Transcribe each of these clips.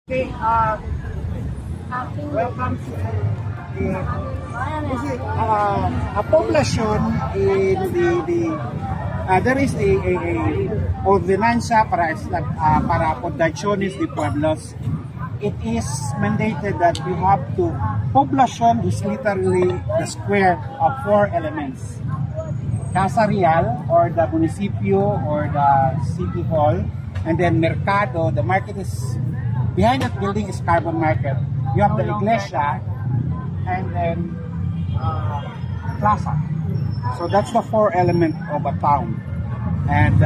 Okay, welcome to a poblacion in there is a ordinanza para poblaciones de pueblos. It is mandated that we have to, poblacion is literally the square of 4 elements. Casa Real, or the municipio, or the city hall, and then mercado. The market is behind that building is Carbon Market. You have the iglesia, and then plaza. So that's the 4 element of a town. And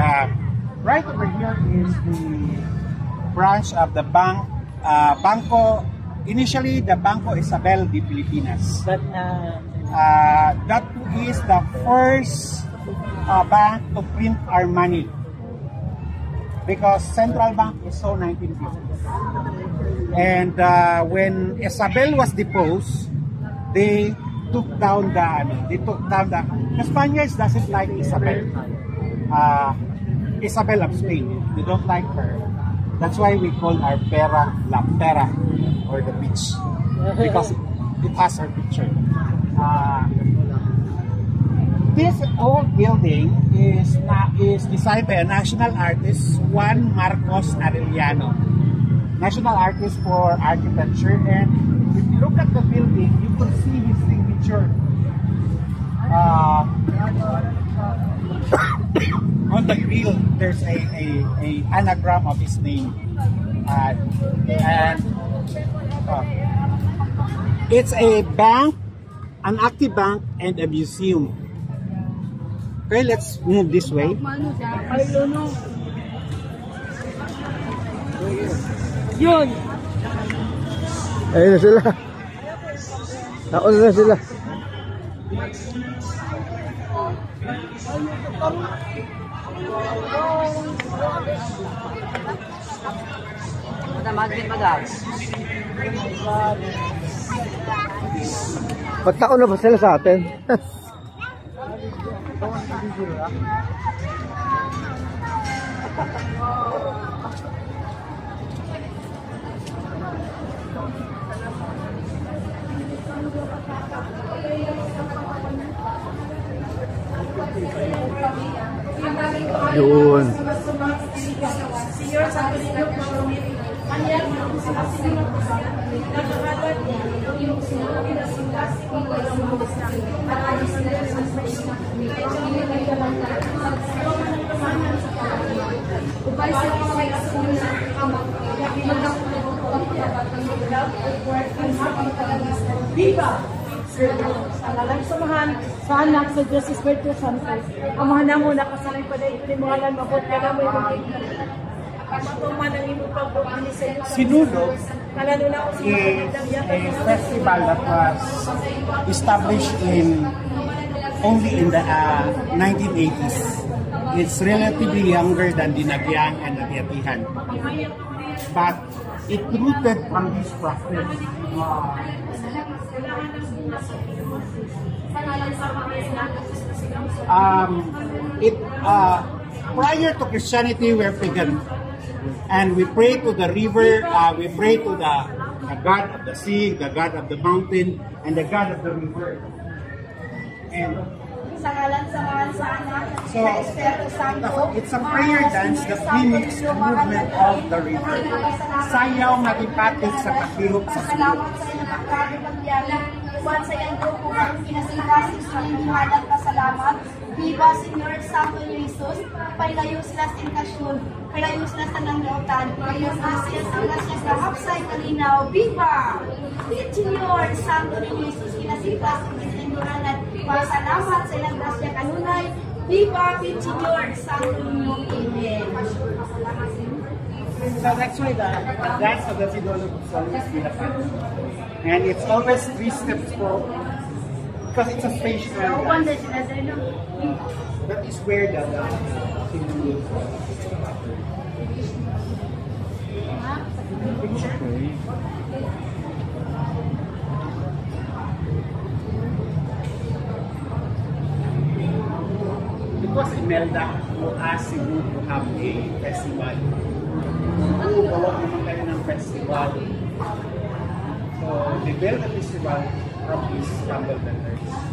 right over here is the branch of the Banco. Initially, the Banco Isabel de Filipinas. But that is the first bank to print our money, because central bank is so 1950s. And when Isabel was deposed, they took down the Spaniards doesn't like Isabel. Isabel of Spain, they don't like her. That's why we call our pera La Pera, or the beach, because it has her picture. This old building is designed by a national artist, Juan Marcos Arellano. National artist for architecture, and if you look at the building, you can see his signature. On the grill, there's a anagram of his name, and it's a bank, an active bank, and a museum. Okay, let's move this way. Yun! Ayun na sila. Nauna na sila. Pagtaon na ba sila sa atin? Yun. Viva! Ang samahan sa anak sa Diyos Espiritu Santo. Amahan na muna kasalay pa dahil itimuhalan mabot ka na mo yung matuman ang imong pagbuhan sa iyo. Sinuno is a festival that was established only in the 1980s. It's relatively younger than Dinagyang and Nagatihan, but it rooted from this practice. Prior to Christianity, we're pagan, and we pray to the river. We pray to the god of the sea, the god of the mountain, and the god of the river. And so it's a prayer dance that mimics the movement of the river. Sayaw nagipatid sa kahilot sa sulok. Iwan sa iyang grupo ang kinasigasig sa imuhalang pasalamat. Viva, Señor Santo Jesus, pailayo sila sa inkasyon, pailayo sila sa nanglautan, pailayo sila sa gracias na hapsay kalinaw. Viva! Señor Santo Jesus, kinasigas ang isindurangan, pasalamat sa ilang grasya kanunay. Viva, Señor Santo Amen. So that's why the dance of the Sidolo is always beautiful. And it's always 3 steps forward, because it's a stationary dance. That is where the Sidolo is. Because Imelda who asked Cebu to have a festival. Gawa naman kayo ng festival. So they built the festival from these humble vendors.